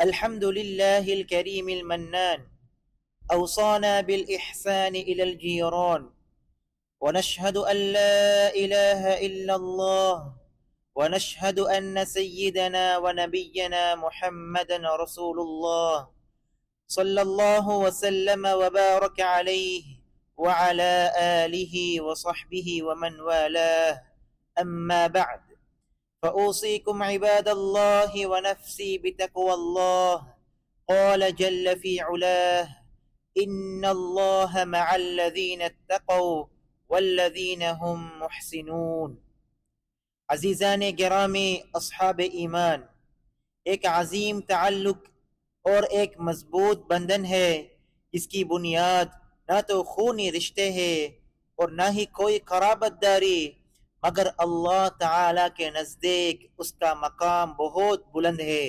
الحمد لله الكريم المنان أوصانا بالإحسان إلى الجيران، ونشهد أن لا إله إلا الله، ونشهد أن سيدنا ونبينا محمدا رسول الله صلى الله وسلم وبارك عليه وعلى آله وصحبه ومن والاه. أما بعد، فأوصيكم عباد الله ونفسي بتقوى الله. قال جل في علاه: إن الله مع الذين اتقوا والذين هم محسنون. عزیزان گرامی، اصحاب ایمان، ایک عظیم تعلق اور ایک مضبوط بندھن ہے جس کی بنیاد نہ تو خونی رشتے ہے اور نہ ہی کوئی قرابت داری، مگر اللہ تعالی کے نزدیک اس کا مقام بہت بلند ہے۔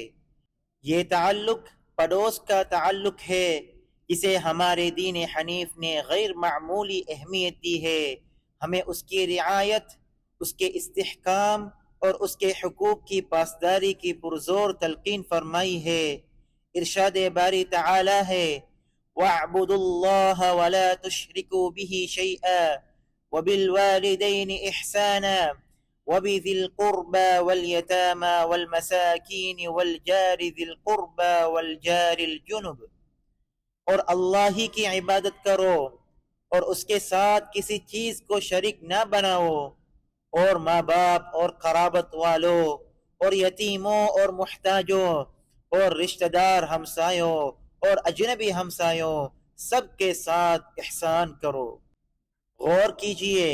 یہ تعلق پڑوس کا تعلق ہے جسے ہمارے دین حنیف نے غیر معمولی اہمیت دی ہے۔ ہمیں اس کی رعایت، اس کے استحکام اور اس کے حقوق کی پاسداری کی پرزور تلقین فرمائی ہے۔ ارشاد باری تعالی ہے: وَاعْبُدُوا اللَّهَ وَلَا تُشْرِكُوا بِهِ شَيْئًا وَبِالْوَالِدَيْنِ إِحْسَانًا وَبِذِي الْقُرْبَى وَالْيَتَامَى وَالْمَسَاكِينِ وَالْجَارِ ذِي الْقُرْبَى وَالْجَارِ الْجُنُبِ، اور اللہ ہی کی عبادت کرو اور اس کے ساتھ کسی چیز کو شریک نہ بناؤ، اور ماں باپ اور قرابت والوں اور یتیموں اور محتاجوں اور رشتہ دار ہمسایوں اور اجنبی ہمسایوں سب کے ساتھ احسان کرو۔ غور کیجئے،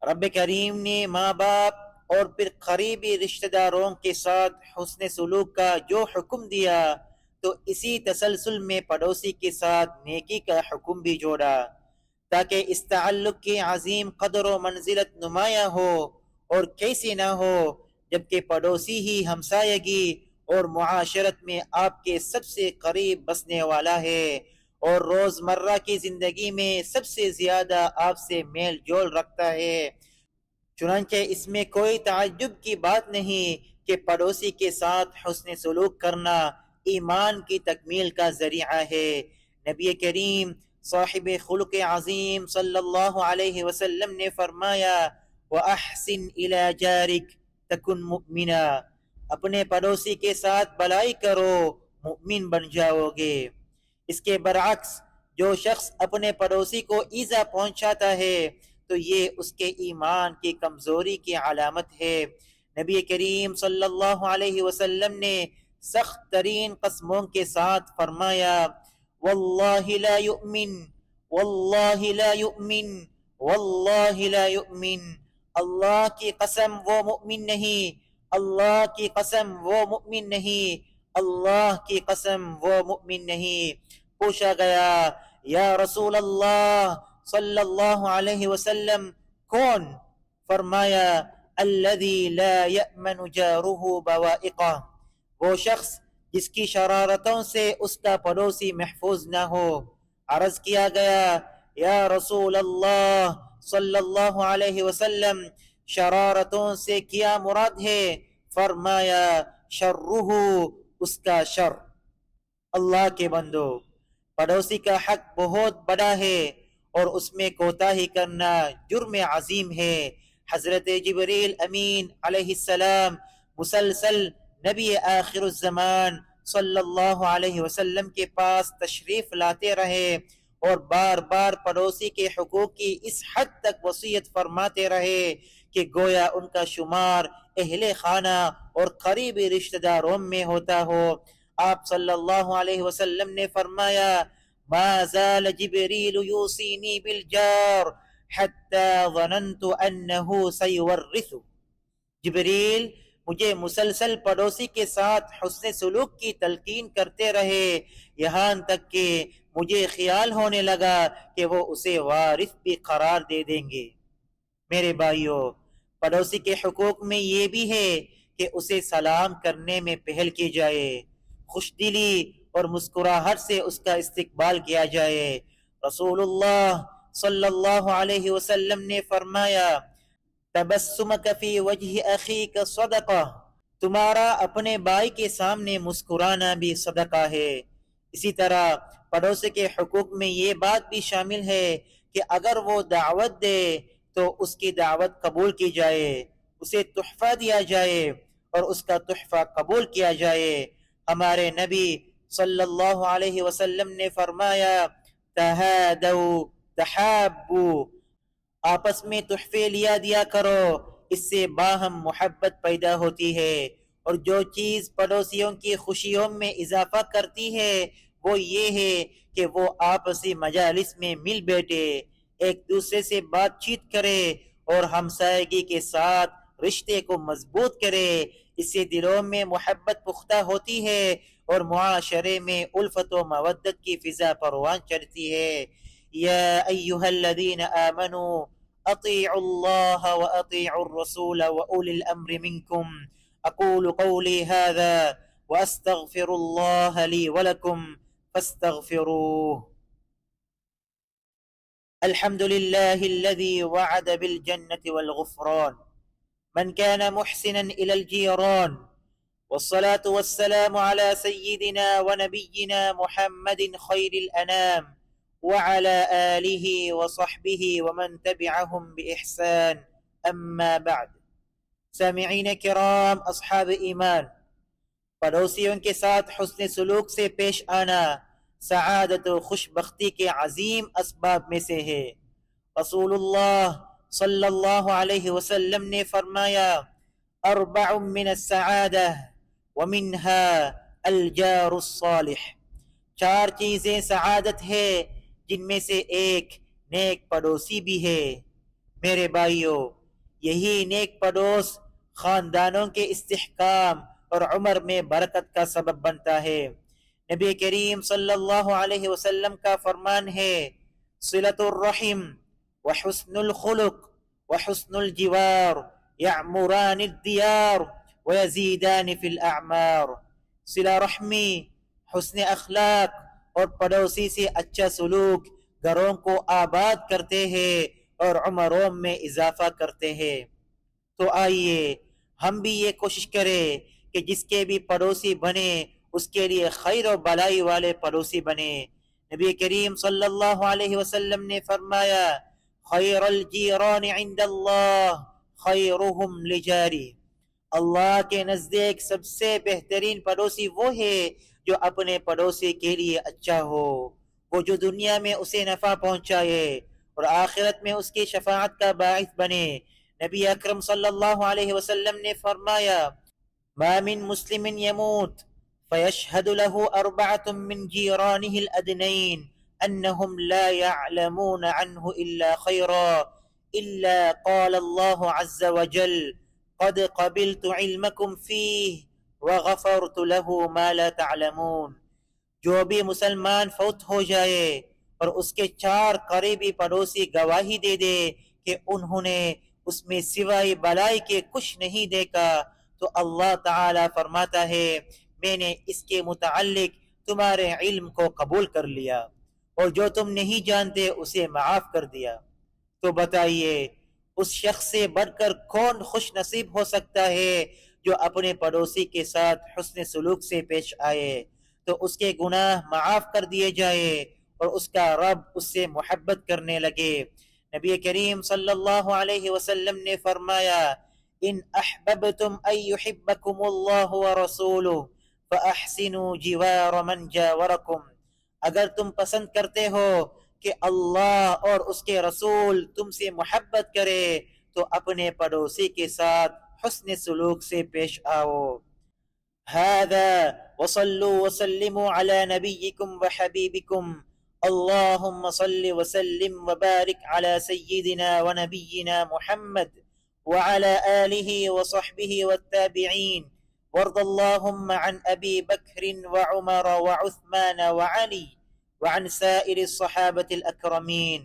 رب کریم نے ماں باپ اور پھر قریبی رشتہ داروں کے ساتھ حسن سلوک کا جو حکم دیا تو اسی تسلسل میں پڑوسی کے ساتھ نیکی کا حکم بھی جوڑا، تاکہ اس تعلق کی عظیم قدر و منزلت نمایاں ہو۔ اور کیسی نہ ہو جبکہ پڑوسی ہی ہمسایگی اور معاشرت میں آپ کے سب سے قریب بسنے والا ہے اور روزمرہ کی زندگی میں سب سے زیادہ آپ سے میل جول رکھتا ہے۔ چنانچہ اس میں کوئی تعجب کی بات نہیں کہ پڑوسی کے ساتھ حسن سلوک کرنا ایمان کی تکمیل کا ذریعہ ہے۔ نبی کریم صاحب خلق عظیم صلی اللہ علیہ وسلم نے فرمایا: وَأَحْسِنْ إِلَى جَارِكَ تَكُنْ مُؤْمِنًا، اپنے پڑوسی کے ساتھ بلائی کرو، مؤمن بن جاؤ گے۔ اس کے برعکس جو شخص اپنے پڑوسی کو ایذا پہنچاتا ہے تو یہ اس کے ایمان کی کمزوری کی علامت ہے۔ نبی کریم صلی اللہ علیہ وسلم نے سخت ترین قسموں کے ساتھ فرمایا: واللہ لا یؤمن، واللہ لا یؤمن، واللہ لا یؤمن، اللہ کی قسم وہ مؤمن نہیں، اللہ کی قسم وہ مؤمن نہیں، اللہ کی قسم وہ مؤمن نہیں۔ پوچھا گیا: یا رسول اللہ صلی اللہ علیہ وسلم، کون؟ فرمایا: الذی لا یأمن جارہ بوائقہ، وہ شخص جس کی شرارتوں سے اس کا پڑوسی محفوظ نہ ہو۔ عرض کیا گیا: یا رسول اللہ صلی اللہ علیہ وسلم، شرارتوں سے کیا مراد ہے؟ فرمایا: شرہ، اس کا شر۔ اللہ کے بندو، پڑوسی کا حق بہت بڑا ہے اور اس میں کوتاہی کرنا جرم عظیم ہے۔ حضرت جبریل امین علیہ السلام مسلسل نبی آخر الزمان صلی اللہ علیہ وسلم کے پاس تشریف لاتے رہے اور بار بار پڑوسی کے حقوق کی اس حد تک وصیت فرماتے رہے کہ گویا ان کا شمار اہل خانہ اور قریبی رشتہ داروں میں ہوتا ہو۔ آپ صلی اللہ علیہ وسلم نے فرمایا: ما زال جبریل یوصینی بالجار حتی ظننت انہ سیورث، جبریل مجھے مسلسل پڑوسی کے ساتھ حسن سلوک کی تلقین کرتے رہے یہاں تک کہ مجھے خیال ہونے لگا کہ وہ اسے وارث بھی قرار دے دیں گے۔ میرے بھائیو، پڑوسی کے حقوق میں یہ بھی ہے کہ اسے سلام کرنے میں پہل کی جائے، خوش دلی اور مسکراہٹ سے اس کا استقبال کیا جائے۔ رسول اللہ صلی اللہ علیہ وسلم نے فرمایا: تبسمک فی وجہ اخیک صدقہ، تمہارا اپنے بھائی کے سامنے مسکرانا بھی صدقہ ہے۔ اسی طرح پڑوسی کے حقوق میں یہ بات بھی شامل ہے کہ اگر وہ دعوت دے تو اس کی دعوت قبول کی جائے، اسے تحفہ دیا جائے اور اس کا تحفہ قبول کیا جائے۔ ہمارے نبی صلی اللہ علیہ وسلم نے فرمایا تہادو تحابو، آپس میں تحفے لیا دیا کرو، اس سے باہم محبت پیدا ہوتی ہے۔ اور جو چیز پڑوسیوں کی خوشیوں میں اضافہ کرتی ہے وہ یہ ہے کہ وہ آپسی مجالس میں مل بیٹھے، ایک دوسرے سے بات چیت کرے اور ہمسائیگی کے ساتھ رشتے کو مضبوط کرے۔ اس سے دلوں میں محبت پختہ ہوتی ہے اور معاشرے میں الفت و مودت کی فضا پروان چڑھتی ہے۔ یا ایہا الذین آمنوا اطیعوا اللہ واطیعوا الرسول واولی الامر منکم، اقول قولی هذا واستغفر اللہ لی ولکم فاستغفروه۔ الحمد لله الذي وعد بالجنة والغفران من كان محسنا إلى الجيران، والصلاة والسلام على سيدنا ونبينا محمد خير الأنام وعلى آله وصحبه ومن تبعهم بإحسان، أما بعد۔ سامعین کرام، اصحاب ایمان، پڑوسیوں کے ساتھ حسن سلوک سے پیش آنا سعادت و خوشبختی کے عظیم اسباب میں سے ہے۔ رسول اللہ صلی اللہ علیہ وسلم نے فرمایا اربع من السعادہ ومنها الجار الصالح، چار چیزیں سعادت ہے جن میں سے ایک نیک پڑوسی بھی ہے۔ میرے بھائیو، یہی نیک پڑوس خاندانوں کے استحکام اور عمر میں برکت کا سبب بنتا ہے۔ نبی کریم صلی اللہ علیہ وسلم کا فرمان ہے صلۃ الرحم وحسن الخلق وحسن الجوار یعمران الدیار ویزیدان فی الاعمار، صلہ رحمی، حسن اخلاق اور پڑوسی سے اچھا سلوک گھروں کو آباد کرتے ہیں اور عمروں میں اضافہ کرتے ہیں۔ تو آئیے ہم بھی یہ کوشش کریں کہ جس کے بھی پڑوسی بنے اس کے لیے خیر و بلائی والے پڑوسی بنے۔ نبی کریم صلی اللہ علیہ وسلم نے فرمایا خیر الجیران عند اللہ خیرہم لجاری، اللہ کے نزدیک سب سے بہترین پڑوسی وہ ہے جو اپنے پڑوسی کے لیے اچھا ہو، وہ جو دنیا میں اسے نفع پہنچائے اور آخرت میں اس کی شفاعت کا باعث بنے۔ نبی اکرم صلی اللہ علیہ وسلم نے فرمایا ما من مسلم يموت فيشهد له أربعة من جيرانه الأدنين أنهم لا يعلمون عنه إلا خيرا إلا قال الله عز وجل قد قبلت علمكم فيه وغفرت له ما لا تعلمون۔ جو بھی مسلمان فوت ہو جائے اور اس کے چار قریبی پڑوسی گواہی دے دے کہ انہوں نے اس میں سوائے بلائی کے کچھ نہیں دیکھا تو اللہ تعالی فرماتا ہے میں نے اس کے متعلق تمہارے علم کو قبول کر لیا اور جو تم نہیں جانتے اسے معاف کر دیا۔ تو بتائیے اس شخص سے بڑھ کر کون خوش نصیب ہو سکتا ہے جو اپنے پڑوسی کے ساتھ حسن سلوک سے پیش آئے تو اس کے گناہ معاف کر دیے جائے اور اس کا رب اس سے محبت کرنے لگے۔ نبی کریم صلی اللہ علیہ وسلم نے فرمایا ان احببتم ان یحبکم اللہ ورسولہ فاحسنوا جوار من جاورکم، اگر تم پسند کرتے ہو کہ اللہ اور اس کے رسول تم سے محبت کرے تو اپنے پڑوسی کے ساتھ حسن سلوک سے پیش آؤ۔ هذا وصلوا وسلموا على نبيكم وحبيبكم اللهم صل وسلم وبارك على سيدنا ونبينا محمد وعلى آله وصحبه والتابعين، وارض اللهم عن أبي بكر وعمر وعثمان وعلي وعن سائر الصحابة الأكرمين،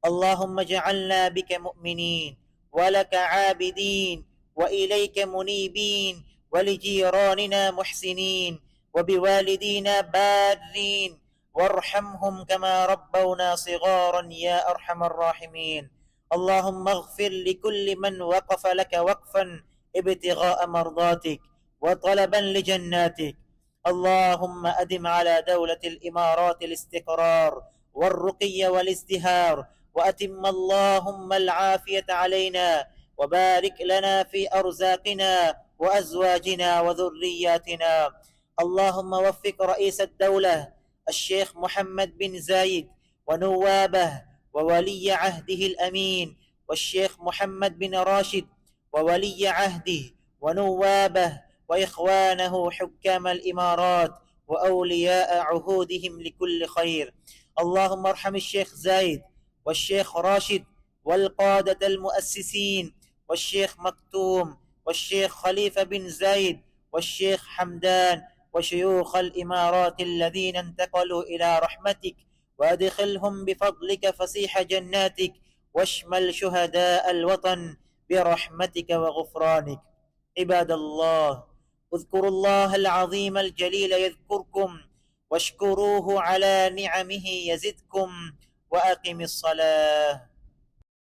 اللهم اجعلنا بك مؤمنين ولك عابدين وإليك منيبين ولجيراننا محسنين وبوالدينا بارين وارحمهم كما ربونا صغارا يا أرحم الراحمين، اللهم اغفر لكل من وقف لك وقفا ابتغاء مرضاتك وطلبا لجناتك. اللهم أدم على دولة الإمارات الاستقرار والرقي والازدهار، وأتم اللهم العافية علينا، وبارك لنا في أرزاقنا وأزواجنا وذرياتنا. اللهم وفق رئيس الدولة الشيخ محمد بن زايد ونوابه وولي عهده الأمين، والشيخ محمد بن راشد وولي عهده ونوابه وإخوانه حكام الإمارات وأولياء عهودهم لكل خير. اللهم ارحم الشيخ زايد والشيخ راشد والقادة المؤسسين والشيخ مكتوم والشيخ خليفة بن زايد والشيخ حمدان وشيوخ الإمارات الذين انتقلوا إلى رحمتك، وأدخلهم بفضلك فسيح جناتك، واشمل شهداء الوطن برحمتك وغفرانك. عباد الله، اذكروا الله العظيم الجليل يذكركم، واشكروه على نعمه يزدكم، وأقم الصلاة.